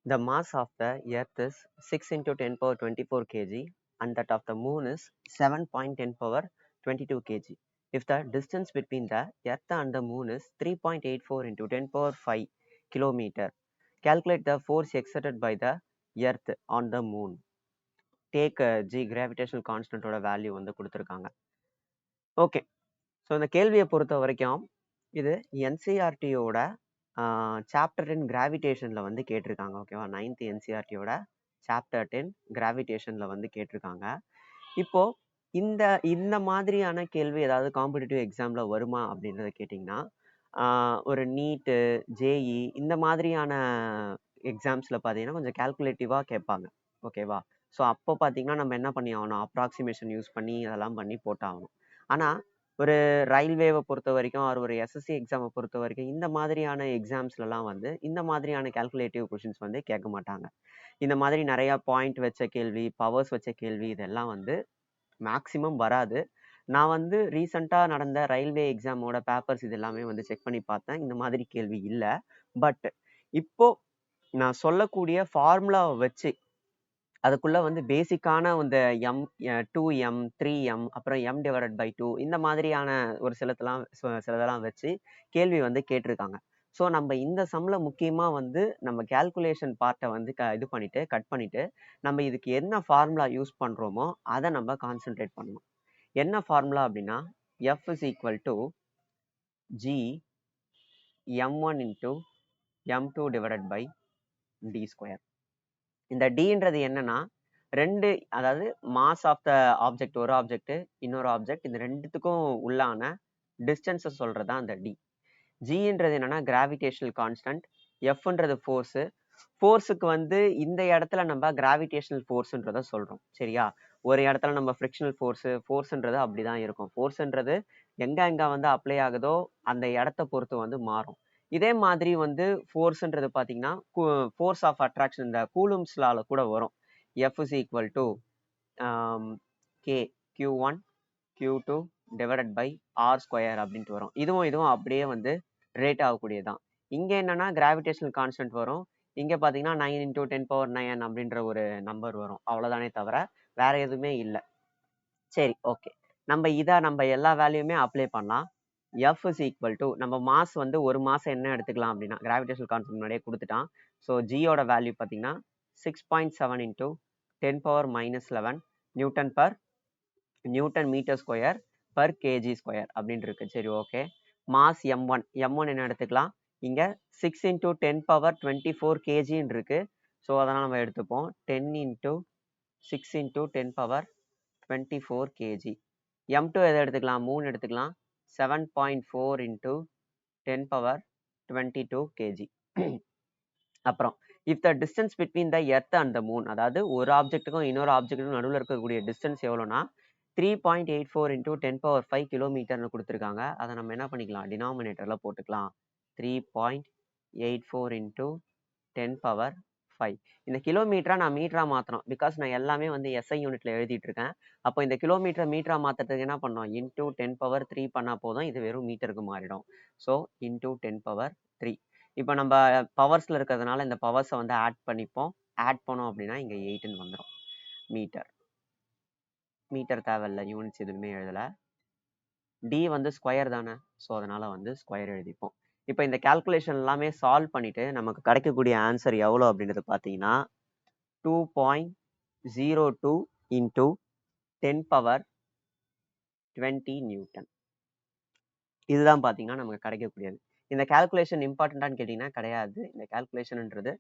The mass of the Earth is 6 into 10 power 24 kg and that of the Moon is 7.10 power 22 kg. If the distance between the Earth and the Moon is 3.84 into 10 power 5 kilometer, calculate the force exerted by the Earth on the Moon. Take G gravitational constant ஓட value வந்து கொடுத்துருக்காங்க. Okay, so இந்த கேள்வியை பொறுத்த வரைக்கும் இது என்சிஆர்டியோட chapter 10 கிராவிடேஷனில் வந்து கேட்டிருக்காங்க. ஓகேவா, 9th என்சிஆர்டியோட சாப்டர் 10 கிராவிடேஷனில் வந்து கேட்டிருக்காங்க. இப்போ இந்த இந்த மாதிரியான கேள்வி ஏதாவது காம்படிட்டிவ் எக்ஸாமில் வருமா அப்படின்றத கேட்டிங்கன்னா, ஒரு நீட்டு, ஜேஇ இந்த மாதிரியான எக்ஸாம்ஸில் பார்த்தீங்கன்னா கொஞ்சம் கால்குலேட்டிவாக கேட்பாங்க. ஓகேவா, ஸோ அப்போ பார்த்தீங்கன்னா நம்ம என்ன பண்ணி ஆகணும், அப்ராக்சிமேஷன் யூஸ் பண்ணி அதெல்லாம் பண்ணி போட்டாகணும். ஆனால் ஒரு ரயில்வேவை பொறுத்த வரைக்கும் ஒரு எஸ்எஸ்சி எக்ஸாமை பொறுத்த வரைக்கும் இந்த மாதிரியான எக்ஸாம்ஸ்லலாம் வந்து இந்த மாதிரியான கால்குலேட்டிவ் கொஷின்ஸ் வந்து கேட்க மாட்டாங்க. இந்த மாதிரி நிறையா பாயிண்ட் வச்ச கேள்வி, பவர்ஸ் வச்ச கேள்வி இதெல்லாம் வந்து மேக்ஸிமம் வராது. நான் வந்து ரீசெண்டாக நடந்த ரயில்வே எக்ஸாமோட பேப்பர்ஸ் இது எல்லாமே வந்து செக் பண்ணி பார்த்தேன். இந்த மாதிரி கேள்வி இல்லை. பட் இப்போ நான் சொல்லக்கூடிய ஃபார்முலாவை வச்சு அதுக்குள்ள வந்து பேசிக்கான இந்த எம் 2m 3m அப்புறம் m/2 இந்த மாதிரியான ஒரு சிலதெல்லாம் வச்சு கேள்வி வந்து கேட்டிருக்காங்க. ஸோ நம்ம இந்த சம்ல முக்கியமா வந்து நம்ம கால்குலேஷன் பார்ட்டை வந்து இது பண்ணிட்டு கட் பண்ணிட்டு நம்ம இதுக்கு என்ன ஃபார்முலா யூஸ் பண்றோமோ அதை நம்ம கான்சென்ட்ரேட் பண்ணணும். என்ன ஃபார்முலா அப்படின்னா F is equal to G m1 into m2 divided by d square. இந்த டின்றது என்னன்னா ரெண்டு, அதாவது மாஸ் ஆஃப் த ஆப்ஜெக்ட், ஒரு ஆப்ஜெக்ட் இன்னொரு ஆப்ஜெக்ட், இந்த ரெண்டுத்துக்கும் உள்ளான டிஸ்டன்ஸை சொல்றதா அந்த டி. ஜின்றது என்னன்னா கிராவிடேஷனல் கான்ஸ்டன்ட், எஃப்ன்றது ஃபோர்ஸு. ஃபோர்ஸுக்கு வந்து இந்த இடத்துல நம்ம கிராவிடேஷனல் ஃபோர்ஸ்ன்றத சொல்றோம். சரியா, ஒரு இடத்துல நம்ம ஃப்ரிக்ஷனல் ஃபோர்ஸ்ன்றது அப்படிதான் இருக்கும். ஃபோர்ஸ்ன்றது எங்க வந்து அப்ளை ஆகுதோ அந்த இடத்த பொறுத்து வந்து மாறும். இதே மாதிரி வந்து ஃபோர்ஸ்ன்றது பார்த்தீங்கன்னா ஃபோர்ஸ் ஆஃப் அட்ராக்ஷன் இந்த கூலும்ஸ் லால கூட வரும். F is equal to K Q1 Q2 divided by R square அப்படின்ட்டு வரும். இதுவும் அப்படியே வந்து ரேட் ஆகக்கூடியதான். இங்கே என்னன்னா கிராவிடேஷனல் கான்ஸ்டன்ட் வரும். இங்கே பார்த்தீங்கன்னா 9 into 10 power 9 அப்படின்ற ஒரு நம்பர் வரும். அவ்வளோதானே தவிர வேற எதுவுமே இல்லை. சரி, ஓகே, நம்ம எல்லா வேல்யூமே அப்ளை பண்ணலாம். F is equal to நம்ம மாஸ் வந்து ஒரு மாசம் என்ன எடுத்துக்கலாம் அப்படின்னா கிராவிடேஷனல் கான்ஸ்டன்ட் முன்னாடியே கொடுத்துட்டான். ஸோ ஜியோட வேல்யூ பார்த்தீங்கன்னா 6.7 into 10 power minus 11 newton metre square per kg square அப்படின்னு இருக்கு. சரி, ஓகே. மாஸ் M1 என்ன எடுத்துக்கலாம், இங்க 6 into 10 power 24 kgன்னு இருக்கு. ஸோ அதெல்லாம் நம்ம எடுத்துப்போம். 10 into 6 into 10 power 24 kg. M2 எதை எடுத்துக்கலாம், 3 எடுத்துக்கலாம். 7.4 into 10 power 22 kg. அப்புறம் if the distance between the earth and the moon, அதாவது ஒரு ஆப்ஜெக்ட்டுக்கும் இன்னொரு ஆப்ஜெக்ட்டுக்கும் நடுவில் இருக்கக்கூடிய டிஸ்டன்ஸ் எவ்வளோனா 3.84 into 10 power 5 கிலோமீட்டர்னு கொடுத்துருக்காங்க. அதை நம்ம என்ன பண்ணிக்கலாம், டினாமினேட்டரில் போட்டுக்கலாம். 3.84 into 10 power 5. இந்த கிலோமீட்டரா நான் மீட்டரா மாற்றணும். பிகாஸ் நான் எல்லாமே வந்து எஸ்ஐ யூனிட்ல எழுதிட்டு இருக்கேன். அப்போ இந்த கிலோமீட்டரை மீட்டரா மாற்றுறதுக்கு என்ன பண்ணோம், இன்டூ 10 power 3 பண்ணால் போதும், இது வெறும் மீட்டருக்கு மாறிடும். So into 10 power 3. இப்போ நம்ம பவர்ஸில் இருக்கிறதுனால இந்த பவர்ஸை வந்து ஆட் பண்ணிப்போம். ஆட் பண்ணோம் அப்படின்னா இங்கே 8ன்னு வந்துடும். மீட்டர் தேவையில்லை, யூனிட்ஸ் எதுவுமே எழுதலை. டி வந்து ஸ்கொயர் தானே, ஸோ அதனால வந்து ஸ்கொயர் எழுதிப்போம். இப்போ இந்த கால்குலேஷன் எல்லாமே சால்வ் பண்ணிட்டு நமக்கு கிடைக்கக்கூடிய ஆன்சர் எவ்வளோ அப்படின்றது பார்த்தீங்கன்னா 2.02 into 10 power 20 நியூட்டன். இதுதான் பார்த்தீங்கன்னா நமக்கு கிடைக்கக்கூடியது. இந்த கால்குலேஷன் இம்பார்ட்டண்ட்டான்னு கேட்டிங்கன்னா கிடையாது. இந்த கால்குலேஷன்ன்றது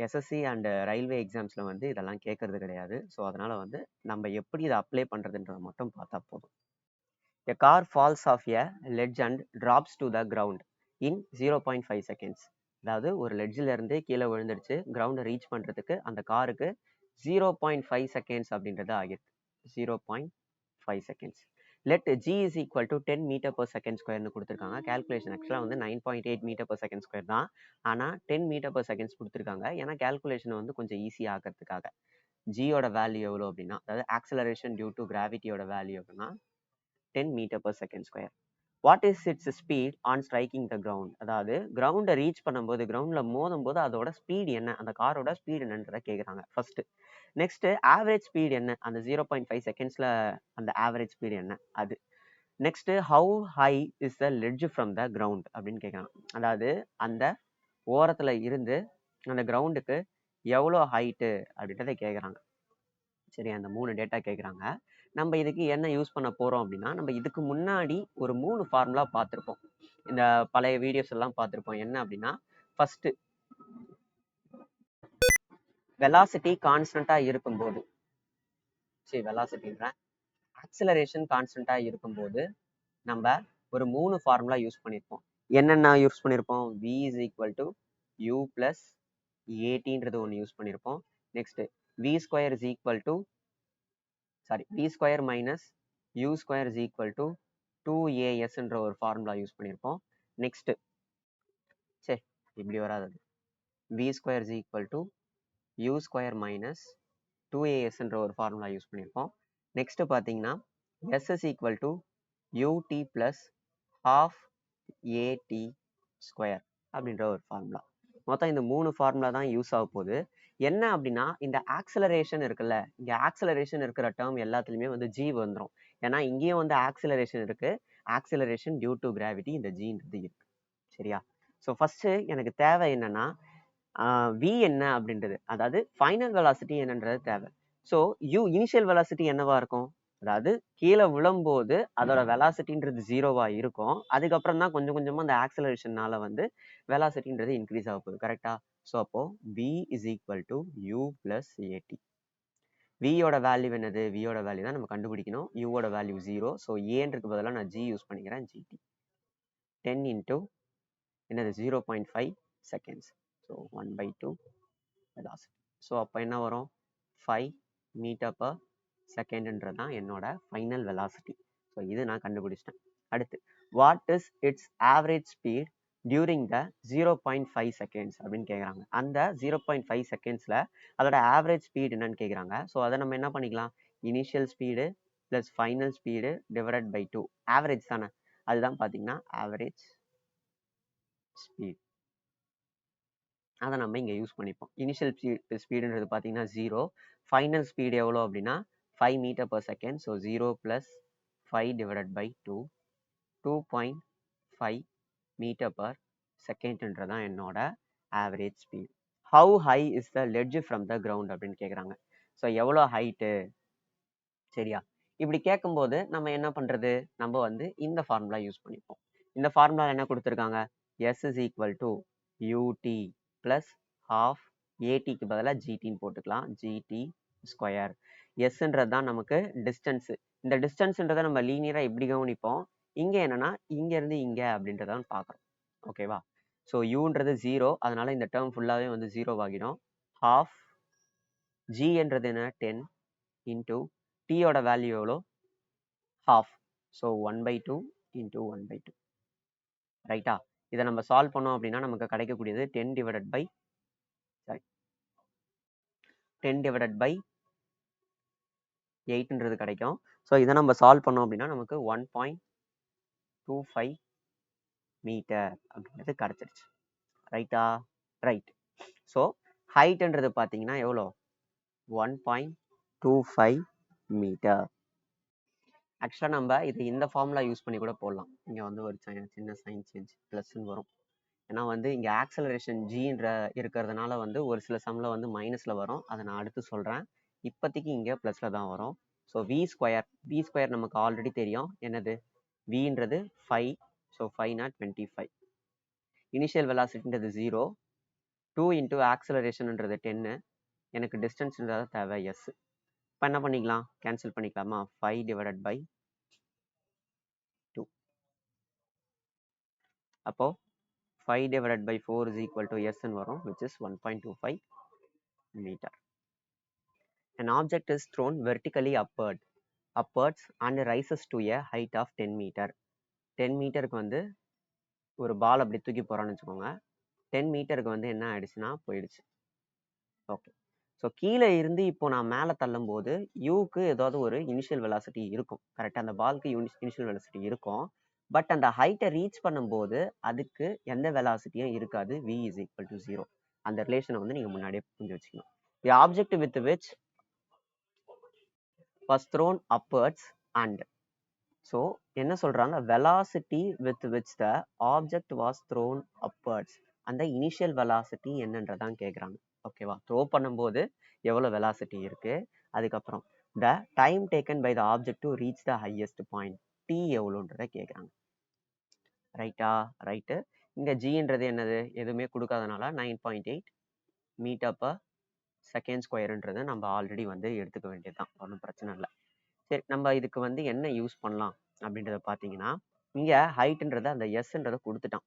எஸ்எஸ்சி அண்ட் ரயில்வே எக்ஸாம்ஸில் வந்து இதெல்லாம் கேட்கறது கிடையாது. ஸோ அதனால் வந்து நம்ம எப்படி இதை அப்ளை பண்ணுறதுன்றதை மட்டும் பார்த்தா போதும். A car falls off a ledge and drops to the ground in 0.5 seconds. அதாவது ஒரு லெட்ஜில் இருந்து கீழே விழுந்துடுச்சு, கிரவுண்டை ரீச் பண்ணுறதுக்கு அந்த காருக்கு 0.5 செகண்ட்ஸ் அப்படின்றது ஆகிருக்கு. 0.5 seconds. Let G is equal to 10 meter per second ஸ்கொயர்னு கொடுத்துருக்காங்க. கால்குலேஷன் ஆக்சுவலாக வந்து 9.8 meter per second ஸ்கொயர் தான், ஆனால் 10 meter per seconds கொடுத்துருக்காங்க. ஏன்னா கால்குலேஷன் வந்து கொஞ்சம் ஈஸியாக ஆக்கிறதுக்காக. ஜியோட வேல்யூ எவ்வளோ அப்படின்னா, அதாவது ஆக்சலரேஷன் டியூ டு கிராவிட்டியோட வேல்யூ அப்படின்னா 10 meter per second square. What is it's speed on striking the ground, அதாவது கிரவுண்டை ரீச் பண்ணும்போது, கிரவுண்டில் மோதும் போது அதோட ஸ்பீட் என்ன, அந்த காரோட ஸ்பீட் என்னன்றதை கேட்குறாங்க ஃபர்ஸ்ட். நெக்ஸ்ட் ஆவரேஜ் ஸ்பீட் என்ன, அந்த 0.5 செகண்ட்ஸ்ல அந்த ஆவரேஜ் ஸ்பீட் என்ன அது. Next how high is the ledge from the ground அப்படின்னு கேட்குறாங்க. அதாவது அந்த ஓரத்துல இருந்து அந்த கிரவுண்டுக்கு எவ்வளோ ஹைட்டு அப்படின்றத கேட்குறாங்க. சரி, அந்த 3 டேட்டா கேட்குறாங்க. நம்ம இதுக்கு என்ன யூஸ் பண்ண போறோம் அப்படின்னா, நம்ம இதுக்கு முன்னாடி ஒரு 3 ஃபார்முலா பார்த்துருப்போம். இந்த பழைய வீடியோஸ் எல்லாம் பார்த்துருப்போம். என்ன அப்படின்னா, ஃபர்ஸ்ட் வெலாசிட்டி கான்ஸ்டன்டா இருக்கும்போது, சரி வெலாசிட்டின்றேன், ஆக்சிலரேஷன் கான்ஸ்டன்டா இருக்கும்போது நம்ம ஒரு 3 ஃபார்முலா யூஸ் பண்ணியிருப்போம். என்னென்ன யூஸ் பண்ணியிருப்போம்? v is equal to u plus atன்றது ஒன்று யூஸ் பண்ணியிருப்போம். Next v square is equal to v square minus u square is equal to 2asன்ற ஒரு ஃபார்முலா யூஸ் பண்ணியிருப்போம். நெக்ஸ்ட் சரி இப்படி வராது, v square is equal to u square minus 2asன்ற ஒரு ஃபார்முலா யூஸ் பண்ணியிருப்போம். நெக்ஸ்ட் பார்த்தீங்கன்னா s is equal to ut plus half at square அப்படின்ற ஒரு ஃபார்முலா. மொத்தம் இந்த 3 ஃபார்முலா தான் யூஸ் ஆக போகுது. என்ன அப்படின்னா, இந்த ஆக்சலரேஷன் இருக்குல்ல, இங்க ஆக்சலரேஷன் இருக்கிற டேர்ம் எல்லாத்துலயுமே வந்து ஜி வந்துடும். ஏன்னா இங்கேயும் வந்து ஆக்சலரேஷன் இருக்கு, ஆக்சலரேஷன் டியூ டு கிராவிட்டி இந்த ஜின்றது இருக்கு. சரியா? ஸோ ஃபர்ஸ்ட் எனக்கு தேவை என்னன்னா வி என்ன அப்படின்றது, அதாவது ஃபைனல் வெலாசிட்டி என்னன்றது தேவை. ஸோ யூ இனிஷியல் வெலாசிட்டி என்னவா இருக்கும், அதாவது கீழே விழும்போது அதோட வெலாசிட்டின்றது 0வா இருக்கும். அதுக்கப்புறம் தான் கொஞ்சம் கொஞ்சமா அந்த ஆக்சலரேஷனால வந்து வெலாசிட்டின்றது இன்க்ரீஸ் ஆக போகுது. கரெக்டா? ஸோ அப்போ v is equal to u plus at. வியோட வேல்யூ என்னது, வியோட வேல்யூ தான் நம்ம கண்டுபிடிக்கணும். யூவோட வேல்யூ 0. ஸோ ஏன்றதுக்கு பதிலாக நான் g யூஸ் பண்ணிக்கிறேன். gt 10 இன்டூ என்னது 0.5 செகண்ட்ஸ். So 1/2 velocity. ஸோ அப்போ என்ன வரும், 5 மீட்டர் பர் செகண்ட்ன்றது தான் என்னோட ஃபைனல் வெலாசிட்டி. ஸோ இது நான் கண்டுபிடிச்சிட்டேன். அடுத்து what is it's average speed during the 0.5 seconds அப்படின்னு கேட்குறாங்க. அந்த 0.5 செகண்ட்ஸில் அதோட ஆவரேஜ் ஸ்பீட் என்னன்னு கேட்குறாங்க. ஸோ அதை நம்ம என்ன பண்ணிக்கலாம், initial speed plus final speed divided by 2, average தானே, அதுதான் பார்த்தீங்கன்னா ஆவரேஜ் ஸ்பீட். அதை நம்ம இங்கே யூஸ் பண்ணிப்போம். இனிஷியல் ஸ்பீடுன்றது பார்த்தீங்கன்னா 0, ஃபைனல் ஸ்பீடு எவ்வளோ அப்படின்னா 5 metre per second. So 0 plus 5 divided by 2, 2.5 metre per செகண்ட்ன்றதான் என்னோட average speed. How high is the ledge from the ground அப்படின்னு கேட்குறாங்க. ஸோ எவ்வளோ ஹைட்டு. சரியா? இப்படி கேட்கும்போது நம்ம என்ன பண்ணுறது, நம்ம வந்து இந்த ஃபார்முலா யூஸ் பண்ணிப்போம். இந்த ஃபார்முலா என்ன கொடுத்துருக்காங்க, s is equal to ut plus half atக்கு பதிலாக gtன்னு போட்டுக்கலாம். gt square. எஸ்ன்றது தான் நமக்கு டிஸ்டன்ஸு. இந்த டிஸ்டன்ஸ்ன்றதை நம்ம லீனியராக எப்படி கவனிப்போம், இங்கே என்னன்னா இங்கேருந்து இங்கே அப்படின்றதான் பார்க்குறோம். ஓகேவா? ஸோ யூன்றது 0, அதனால இந்த டேர்ம் ஃபுல்லாகவே வந்து 0 ஆகிடும். ஹாஃப் ஜின்றது என்ன 10 இன்டூ டீயோட வேல்யூ எவ்வளோ, ஹாஃப். So 1/2 into 1/2. ரைட்டா? இதை நம்ம சால்வ் பண்ணோம் அப்படின்னா நமக்கு கிடைக்கக்கூடியது 10 டிவைடட் பை 8ன்றது கிடைக்கும். ஸோ இதை நம்ம சால்வ் பண்ணோம் அப்படின்னா நமக்கு 1.25 மீட்டர் அப்படின்றது கிடைச்சிருச்சு. ரைட்டா? ரைட். ஸோ ஹைட்ன்றது பார்த்தீங்கன்னா எவ்வளோ, 1.25 மீட்டர். ஆக்சுவலாக நம்ம இது இந்த ஃபார்முலா யூஸ் பண்ணி கூட போடலாம். இங்கே வந்து ஒரு சின்ன சைன் சேஞ்ச் ப்ளஸ்ன்னு வரும். ஏன்னா வந்து இங்கே ஆக்சலரேஷன் ஜின்ற இருக்கிறதுனால வந்து ஒரு சில சம்மில் வந்து மைனஸில் வரும். அதை நான் அடுத்து சொல்கிறேன். இப்போதைக்கு இங்கே ப்ளஸில் தான் வரும். ஸோ வி ஸ்கொயர் நமக்கு ஆல்ரெடி தெரியும். என்னது, வின்றது 5. ஸோ 5 25. இனிஷியல் வெலாசிட்டின்றது 0, 2 இன்டூ ஆக்சலரேஷன்ன்றது 10, எனக்கு டிஸ்டன்ஸ்ன்றது தேவை எஸ். இப்போ என்ன பண்ணிக்கலாம், கேன்சல் பண்ணிக்கலாமா, 5 டிவைடட் பை 2. அப்போ 5 divided by 4 is equal to s ன்னு வரும், which is 1.25 meter. An object is thrown vertically upwards and rises to a height of 10 meter. 10 மீட்டருக்கு வந்து ஒரு பால் அப்படி தூக்கி போகிறான்னு வச்சுக்கோங்க. 10 மீட்டருக்கு வந்து என்ன ஆயிடுச்சுன்னா போயிடுச்சு. ஓகே. ஸோ கீழே இருந்து இப்போ நான் மேலே தள்ளும் போது யூக்கு ஏதாவது ஒரு இனிஷியல் வெலாசிட்டி இருக்கும். கரெக்டாக அந்த பால்க்கு இனிஷியல் வெலாசிட்டி இருக்கும். பட் அந்த ஹைட்டை ரீச் பண்ணும்போது அதுக்கு எந்த வெலாசிட்டியும் இருக்காது. v is equal to 0. அந்த ரிலேஷனை வந்து நீங்க முன்னாடியே புரிஞ்சு வச்சுக்கணும். the object with which was thrown upwards and so என்ன சொல்றாங்க, velocity with which the object was thrown upwards, அந்த இனிஷியல் வெலாசிட்டி என்னன்றதான் கேட்குறாங்க. ஓகேவா, த்ரோ பண்ணும்போது எவ்வளோ வெலாசிட்டி இருக்கு, அதுக்கப்புறம் the time taken by the object to reach the highest point, t எவ்வளோன்றதை கேட்குறாங்க. ரைட்டா? ரைட்டு. இங்கே ஜின்றது என்னது, எதுவுமே கொடுக்காதனால 9.8 மீட்டர் பர் செகண்ட் ஸ்கொயருன்றது நம்ம ஆல்ரெடி வந்து எடுத்துக்க வேண்டியதுதான், ஒன்றும் பிரச்சனை இல்லை. சரி, நம்ம இதுக்கு வந்து என்ன யூஸ் பண்ணலாம் அப்படின்றத பார்த்தீங்கன்னா, இங்கே ஹைட்டுன்றத அந்த எஸ்ன்றதை கொடுத்துட்டான்.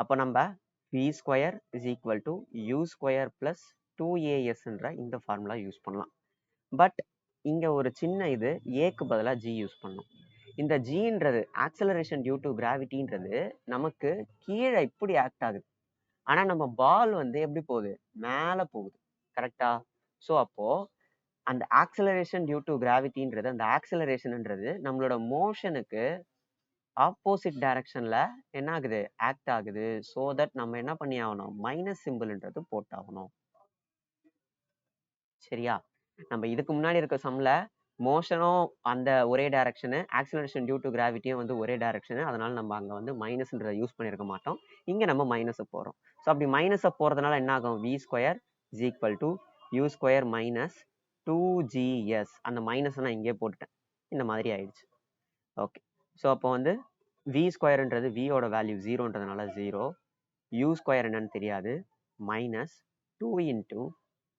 அப்போ நம்ம v square is equal to u square plus 2as இந்த ஃபார்முலா யூஸ் பண்ணலாம். பட் இங்கே ஒரு சின்ன இது, ஏக்கு பதிலாக ஜி யூஸ் பண்ணணும். இந்த ஜின்றது ஆக்சலரேஷன் டியூ டு கிராவிட்டின்றது நமக்கு கீழே இப்படி ஆக்ட் ஆகுது. ஆனால் நம்ம பால் வந்து எப்படி போகுது, மேலே போகுது. கரெக்டா? ஸோ அப்போ அந்த ஆக்சலரேஷன் டியூ டு கிராவிட்டின்றது, அந்த ஆக்சலரேஷன்ன்றது நம்மளோட மோஷனுக்கு ஆப்போசிட் டைரக்ஷன்ல என்ன ஆகுது, ஆக்ட் ஆகுது. ஸோ தட் நம்ம என்ன பண்ணி ஆகணும், மைனஸ் சிம்பிள்ன்றது போட்டாகணும். சரியா? நம்ம இதுக்கு முன்னாடி இருக்க சம்ல மோஷனும் அந்த ஒரே டைரக்ஷனு, ஆக்சலரேஷன் டியூ டு கிராவிட்டியும் வந்து ஒரே டைரக்ஷனு, அதனால நம்ம அங்கே வந்து மைனஸ்ன்றதை யூஸ் பண்ணியிருக்க மாட்டோம். இங்கே நம்ம மைனஸை போகிறோம். ஸோ அப்படி மைனஸை போகிறதுனால என்ன ஆகும், v square is equal to u square minus 2gs. அந்த மைனஸ் நான் இங்கே போட்டுட்டேன், இந்த மாதிரி ஆயிடுச்சு. ஓகே, ஸோ அப்போ வந்து வி ஸ்கொயர்ன்றது வியோட வேல்யூ 0ன்றதுனால 0, யூ ஸ்கொயர் என்னன்னு தெரியாது, மைனஸ் 2 இன்ட்டு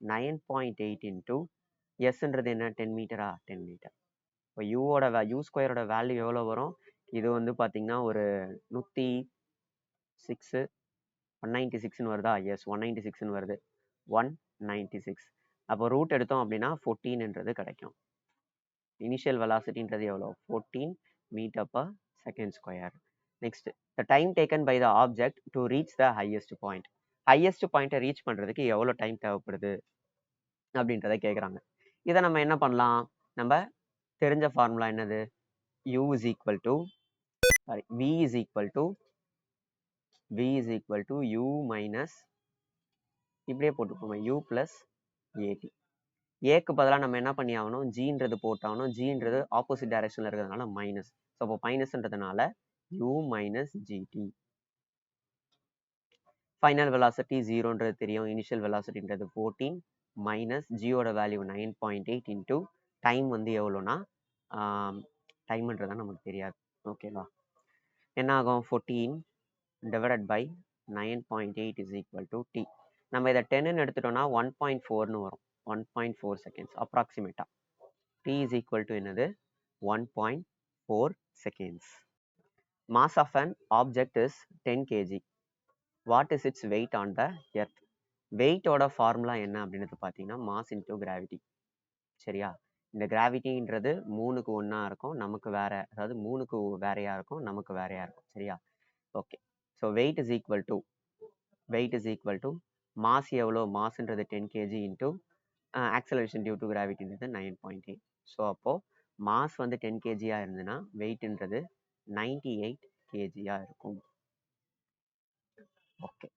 9.8 இன்ட்டு எஸ்ன்றது என்ன, 10 மீட்டரா, 10 மீட்டர். இப்போ யூ ஸ்கொயரோட வேல்யூ எவ்வளோ வரும், இது வந்து பார்த்தீங்கன்னா ஒரு 106 196ன்னு வருதா, எஸ் 196ன்னு வருது, 196. அப்போ ரூட் எடுத்தோம் அப்படின்னா 14ன்றது கிடைக்கும். இனிஷியல் வெலாசிட்டின்றது எவ்வளோ, 14 metre per second square. Next, the time taken by the object to reach the highest point. Highest பாயிண்ட்டை ரீச் பண்ணுறதுக்கு எவ்வளோ டைம் தேவைப்படுது அப்படின்றத கேட்குறாங்க. இதை நம்ம என்ன பண்ணலாம், நம்ம தெரிஞ்ச ஃபார்முலா என்னது, u is equal to sorry v is equal to u minus, இப்படியே போட்டுக்கோங்க, u plus at. ஏக்கு பதிலாக நம்ம என்ன பண்ணி ஆகணும், ஜின்றது போட்டாகணும். ஜின்றது ஆப்போசிட் டைரக்ஷன்ல இருக்கிறதுனால மைனஸ். ஸோ அப்போ மைனஸ்ன்றதுனால u minus g t. Final velocity 0ன்றது தெரியும், இனிஷியல் வெலாசிட்டின்றது 14 மைனஸ் ஜியோட வேல்யூ 9.8 இன்ட்டு டைம் வந்து எவ்வளோனா, டைம்ன்றதான் நமக்கு தெரியாது. ஓகேவா, என்ன ஆகும், 14 divided by 9.8 is equal to t. நம்ம இதை 10ன்னு எடுத்துட்டோம்னா 1.4ன்னு வரும், 1.4 செகண்ட்ஸ் அப்ராக்சிமேட்டா. t is equal to என்னது, 1.4 seconds. Mass of an object is 10 kg. What is its weight on the earth? weight ஓட ஃபார்முலா என்ன அப்படின்னு பார்த்தீங்கன்னா, மாஸ் இன்டூ கிராவிட்டி. சரியா? இந்த கிராவிட்டின்றது 3க்கு 1 இருக்கும், நமக்கு வேற, அதாவது 3க்கு வேறையா இருக்கும், நமக்கு வேறையா இருக்கும். சரியா? Okay, so weight is equal to mass எவ்வளோ, மாஸ்ன்றது 10 kg into acceleration due to கிராவிட்டின்றது 9.8. ஸோ அப்போ மாஸ் வந்து 10 kg இருந்ததுன்னா வெயிட்ன்றது 98 kg இருக்கும். ஓகே.